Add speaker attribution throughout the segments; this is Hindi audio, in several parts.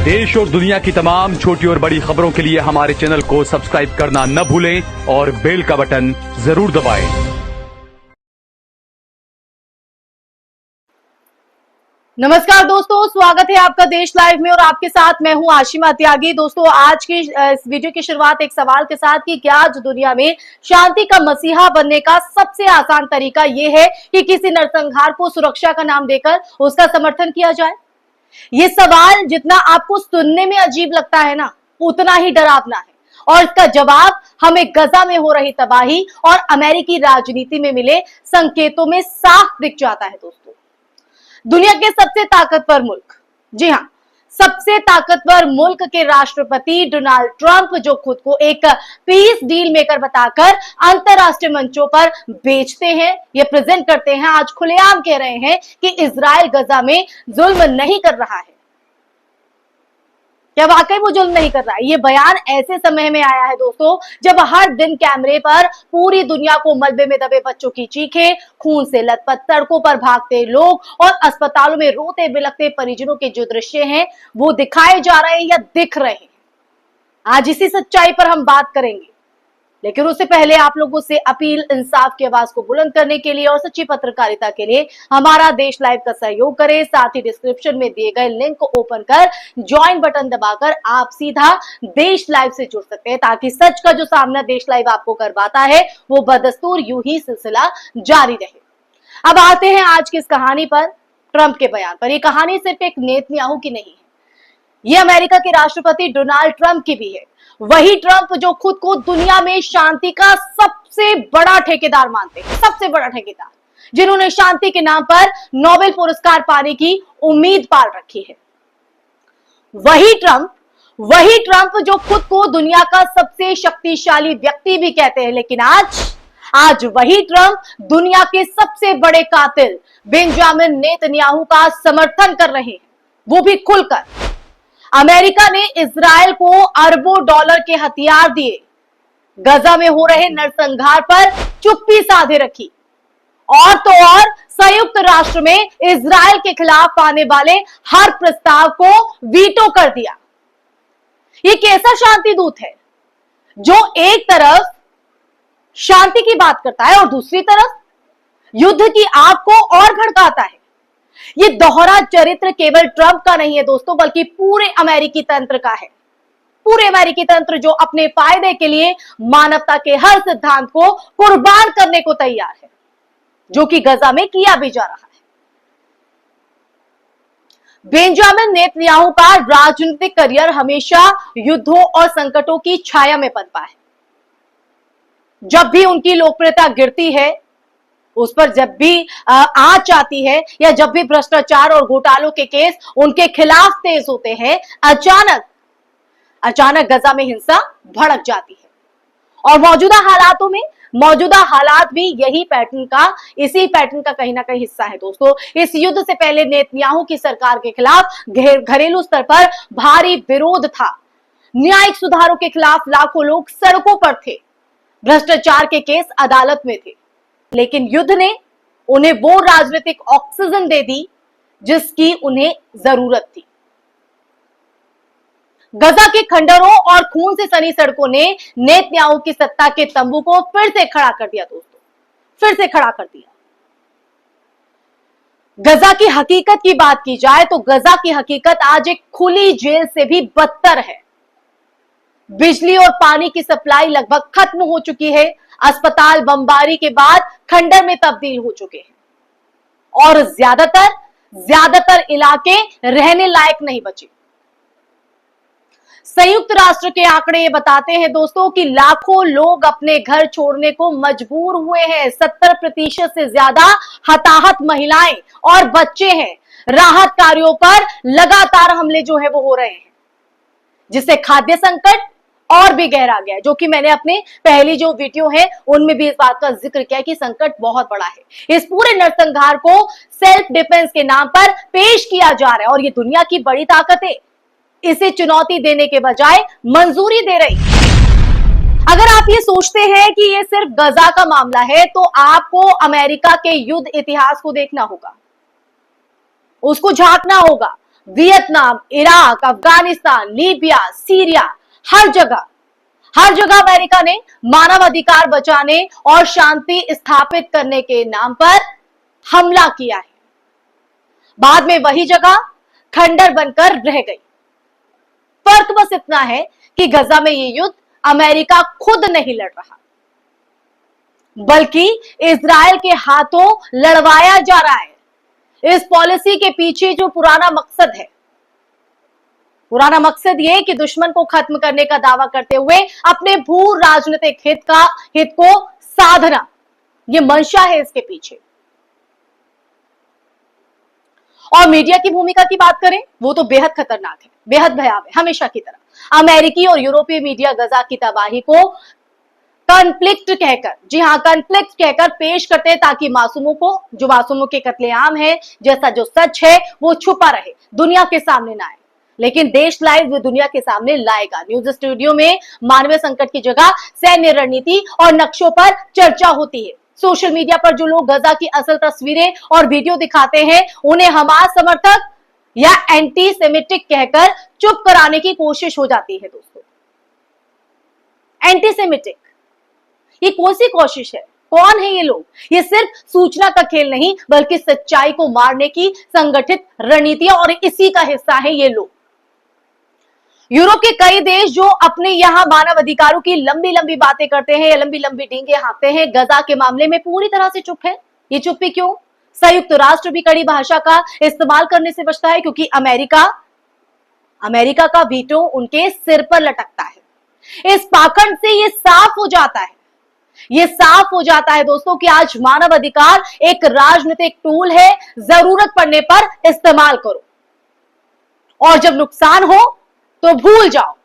Speaker 1: देश और दुनिया की तमाम छोटी और बड़ी खबरों के लिए हमारे चैनल को सब्सक्राइब करना न भूलें और बेल का बटन जरूर दबाएं।
Speaker 2: नमस्कार दोस्तों, स्वागत है आपका देश लाइव में और आपके साथ मैं हूं आशिमा त्यागी। दोस्तों, आज की इस वीडियो की शुरुआत एक सवाल के साथ कि क्या आज दुनिया में शांति का मसीहा बनने का सबसे आसान तरीका यह है कि किसी नरसंहार को सुरक्षा का नाम देकर उसका समर्थन किया जाए? ये सवाल जितना आपको सुनने में अजीब लगता है ना, उतना ही डरावना है और इसका जवाब हमें गजा में हो रही तबाही और अमेरिकी राजनीति में मिले संकेतों में साफ दिख जाता है। दोस्तों, दुनिया के सबसे ताकतवर मुल्क, जी हां, सबसे ताकतवर मुल्क के राष्ट्रपति डोनाल्ड ट्रंप, जो खुद को एक पीस डील मेकर बताकर अंतरराष्ट्रीय मंचों पर बेचते हैं, ये प्रेजेंट करते हैं, आज खुलेआम कह रहे हैं कि इजराइल गजा में जुल्म नहीं कर रहा है। क्या वाकई वो जुल्म नहीं कर रहा है? ये बयान ऐसे समय में आया है दोस्तों, जब हर दिन कैमरे पर पूरी दुनिया को मलबे में दबे बच्चों की चीखें, खून से लथपथ सड़कों पर भागते लोग और अस्पतालों में रोते बिलखते परिजनों के जो दृश्य हैं वो दिखाए जा रहे हैं या दिख रहे हैं। आज इसी सच्चाई पर हम बात करेंगे, लेकिन उससे पहले आप लोगों से अपील, इंसाफ की आवाज को बुलंद करने के लिए और सच्ची पत्रकारिता के लिए हमारा देश लाइव का सहयोग करें। साथ ही डिस्क्रिप्शन में दिए गए लिंक को ओपन कर ज्वाइन बटन दबाकर आप सीधा देश लाइव से जुड़ सकते हैं, ताकि सच का जो सामना देश लाइव आपको करवाता है वो बदस्तूर यूं ही सिलसिला जारी रहे। अब आते हैं आज की इस कहानी पर, ट्रंप के बयान पर। यह कहानी सिर्फ एक नेतन्याहू की नहीं है, ये अमेरिका के राष्ट्रपति डोनाल्ड ट्रंप की भी है। वही ट्रंप जो खुद को दुनिया में शांति का सबसे बड़ा ठेकेदार मानते हैं, सबसे बड़ा ठेकेदार, जिन्होंने शांति के नाम पर नोबेल पुरस्कार पाने की उम्मीद पाल रखी है। वही ट्रंप जो खुद को दुनिया का सबसे शक्तिशाली व्यक्ति भी कहते हैं, लेकिन आज वही ट्रंप दुनिया के सबसे बड़े कातिल बेंजामिन नेतन्याहू का समर्थन कर रहे हैं, वो भी खुलकर। अमेरिका ने इजराइल को अरबों डॉलर के हथियार दिए, गजा में हो रहे नरसंहार पर चुप्पी साधे रखी और तो और संयुक्त राष्ट्र में इजराइल के खिलाफ आने वाले हर प्रस्ताव को वीटो कर दिया। ये कैसा शांति दूत है जो एक तरफ शांति की बात करता है और दूसरी तरफ युद्ध की आग को और भड़काता है? ये दोहरा चरित्र केवल ट्रंप का नहीं है दोस्तों, बल्कि पूरे अमेरिकी तंत्र का है। पूरे अमेरिकी तंत्र जो अपने फायदे के लिए मानवता के हर सिद्धांत को कुर्बान करने को तैयार है, जो कि गजा में किया भी जा रहा है। बेंजामिन नेतन्याहू का राजनीतिक करियर हमेशा युद्धों और संकटों की छाया में पनपा है। जब भी उनकी लोकप्रियता गिरती है, उस पर जब भी आंच आती है या जब भी भ्रष्टाचार और घोटालों के केस उनके खिलाफ तेज होते हैं, अचानक गजा में हिंसा भड़क जाती है। और मौजूदा हालात भी इसी पैटर्न का कहीं ना कहीं हिस्सा है दोस्तों। इस युद्ध से पहले नेतन्याहू की सरकार के खिलाफ घरेलू स्तर पर भारी विरोध था। न्यायिक सुधारों के खिलाफ लाखों लोग सड़कों पर थे, भ्रष्टाचार के केस अदालत में थे, लेकिन युद्ध ने उन्हें वो राजनीतिक ऑक्सीजन दे दी जिसकी उन्हें जरूरत थी। गजा के खंडरों और खून से सनी सड़कों ने नेतन्याहू की सत्ता के तंबू को फिर से खड़ा कर दिया दोस्तों, फिर से खड़ा कर दिया। गजा की हकीकत की बात की जाए तो गजा की हकीकत आज एक खुली जेल से भी बदतर है। बिजली और पानी की सप्लाई लगभग खत्म हो चुकी है। अस्पताल बमबारी के बाद खंडर में तब्दील हो चुके हैं और ज्यादातर इलाके रहने लायक नहीं बचे। संयुक्त राष्ट्र के आंकड़े ये बताते हैं दोस्तों कि लाखों लोग अपने घर छोड़ने को मजबूर हुए हैं। 70% से ज्यादा हताहत महिलाएं और बच्चे हैं। राहत कार्यों पर लगातार हमले जो है वो हो रहे हैं, जिससे खाद्य संकट और भी गहरा गया है, जो कि मैंने अपने पहली जो वीडियो है उनमें भी इस बात का जिक्र किया कि संकट बहुत बड़ा है। इस पूरे नरसंहार को सेल्फ डिफेंस के नाम पर पेश किया जा रहा है और ये दुनिया की बड़ी ताकतें इसे चुनौती देने के बजाय मंजूरी दे रही। अगर आप ये सोचते हैं कि ये सिर्फ गजा का मामला है, तो आपको अमेरिका के युद्ध इतिहास को देखना होगा, उसको झांकना होगा। Vietnam, Iraq, Afghanistan, Libya, Syria, हर जगह अमेरिका ने मानवाधिकार बचाने और शांति स्थापित करने के नाम पर हमला किया है। बाद में वही जगह खंडर बनकर रह गई। फर्क बस इतना है कि गजा में ये युद्ध अमेरिका खुद नहीं लड़ रहा, बल्कि इजराइल के हाथों लड़वाया जा रहा है। इस पॉलिसी के पीछे जो पुराना मकसद ये कि दुश्मन को खत्म करने का दावा करते हुए अपने भू राजनीतिक हित को साधना, ये मंशा है इसके पीछे। और मीडिया की भूमिका की बात करें, वो तो बेहद खतरनाक है, बेहद भयावह, हमेशा की तरह। अमेरिकी और यूरोपीय मीडिया गजा की तबाही को कॉन्फ्लिक्ट कहकर, जी हां, कॉन्फ्लिक्ट कहकर पेश करते हैं, ताकि मासूमों के कत्लेआम है जैसा जो सच है वो छुपा रहे, दुनिया के सामने ना आए। लेकिन देश लाइव दुनिया के सामने लाएगा। न्यूज स्टूडियो में मानवीय संकट की जगह सैन्य रणनीति और नक्शों पर चर्चा होती है। सोशल मीडिया पर जो लोग गजा की असल तस्वीरें और वीडियो दिखाते हैं, उन्हें हमास समर्थक या एंटी सेमिटिक कहकर चुप कराने की कोशिश हो जाती है। दोस्तों, एंटी सेमिटिक, ये कौन सी कोशिश है? कौन है ये लोग? ये सिर्फ सूचना का खेल नहीं, बल्कि सच्चाई को मारने की संगठित रणनीतियां, और इसी का हिस्सा है ये लोग। यूरोप के कई देश जो अपने यहां मानव अधिकारों की लंबी लंबी बातें करते हैं या लंबी लंबी डींगे हाँकते हैं, गजा के मामले में पूरी तरह से चुप है। ये चुप्पी क्यों? संयुक्त राष्ट्र भी कड़ी भाषा का इस्तेमाल करने से बचता है, क्योंकि अमेरिका का वीटो उनके सिर पर लटकता है। इस पाखंड से ये साफ हो जाता है दोस्तों कि आज मानव अधिकार एक राजनीतिक टूल है, जरूरत पड़ने पर इस्तेमाल करो, और जब नुकसान हो तो भूल जाओ।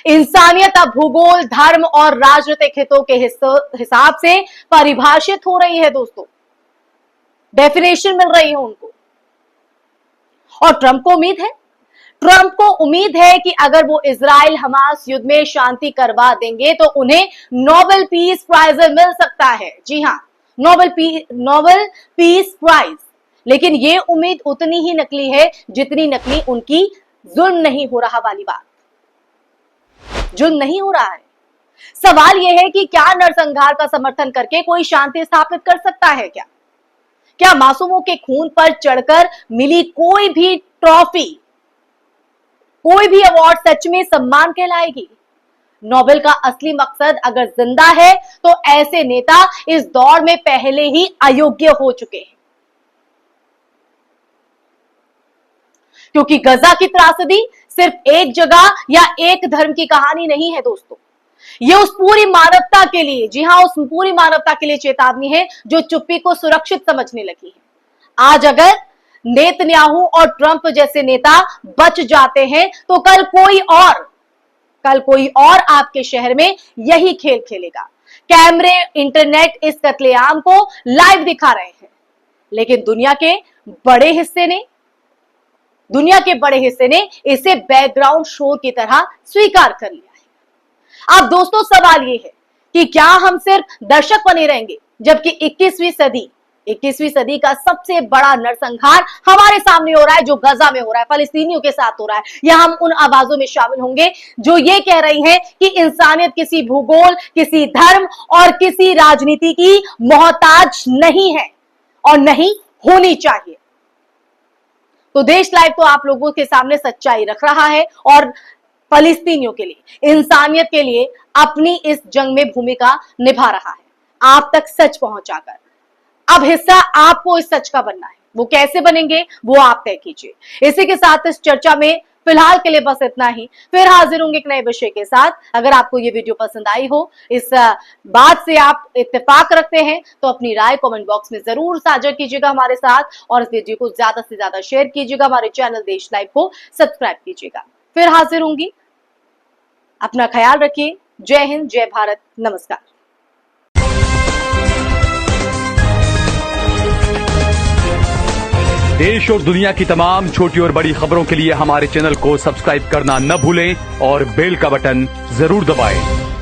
Speaker 2: इंसानियत अब भूगोल, धर्म और राजनीतिक हितों के हिसाब से परिभाषित हो रही है दोस्तों, डेफिनेशन मिल रही है उनको। और ट्रंप को उम्मीद है कि अगर वो इजराइल हमास युद्ध में शांति करवा देंगे तो उन्हें नोबेल पीस प्राइज मिल सकता है। जी हां, नोबेल पीस प्राइज। लेकिन ये उम्मीद उतनी ही नकली है जितनी नकली उनकी जुल्म नहीं हो रहा वाली बात। जुल्म नहीं हो रहा है। सवाल यह है कि क्या नरसंहार का समर्थन करके कोई शांति स्थापित कर सकता है? क्या मासूमों के खून पर चढ़कर मिली कोई भी ट्रॉफी, कोई भी अवार्ड सच में सम्मान कहलाएगी? नोबेल का असली मकसद अगर जिंदा है तो ऐसे नेता इस दौर में पहले ही अयोग्य हो चुके हैं, क्योंकि गजा की त्रासदी सिर्फ एक जगह या एक धर्म की कहानी नहीं है दोस्तों। ये उस पूरी मानवता के लिए, जी हां, उस पूरी मानवता के लिए चेतावनी है जो चुप्पी को सुरक्षित समझने लगी है। आज अगर नेतन्याहू और ट्रंप जैसे नेता बच जाते हैं तो कल कोई और आपके शहर में यही खेल खेलेगा। कैमरे, इंटरनेट इस कत्लेआम को लाइव दिखा रहे हैं, लेकिन दुनिया के बड़े हिस्से ने इसे बैकग्राउंड शोर की तरह स्वीकार कर लिया है। अब दोस्तों, सवाल ये है कि क्या हम सिर्फ दर्शक बने रहेंगे जबकि 21वीं सदी का सबसे बड़ा नरसंहार हमारे सामने हो रहा है, जो गजा में हो रहा है, फलस्तीनियों के साथ हो रहा है, या हम उन आवाजों में शामिल होंगे जो ये कह रही हैं कि इंसानियत किसी भूगोल, किसी धर्म और किसी राजनीति की मोहताज नहीं है और नहीं होनी चाहिए? तो देश लाइव तो आप लोगों के सामने सच्चाई रख रहा है और फलस्तीनियों के लिए, इंसानियत के लिए अपनी इस जंग में भूमिका निभा रहा है, आप तक सच पहुंचाकर। अब हिस्सा आपको इस सच का बनना है। वो कैसे बनेंगे वो आप तय कीजिए। इसी के साथ इस चर्चा में फिलहाल के लिए बस इतना ही। फिर हाजिर होंगे एक नए विषय के साथ। अगर आपको ये वीडियो पसंद आई हो, इस बात से आप इत्तेफाक रखते हैं, तो अपनी राय कमेंट बॉक्स में जरूर साझा कीजिएगा हमारे साथ, और इस वीडियो को ज्यादा से ज्यादा शेयर कीजिएगा। हमारे चैनल देश लाइव को सब्सक्राइब कीजिएगा। फिर हाजिर होंगी। अपना ख्याल रखिए। जय हिंद, जय भारत, नमस्कार।
Speaker 1: देश और दुनिया की तमाम छोटी और बड़ी खबरों के लिए हमारे चैनल को सब्सक्राइब करना न भूलें और बेल का बटन जरूर दबाएं।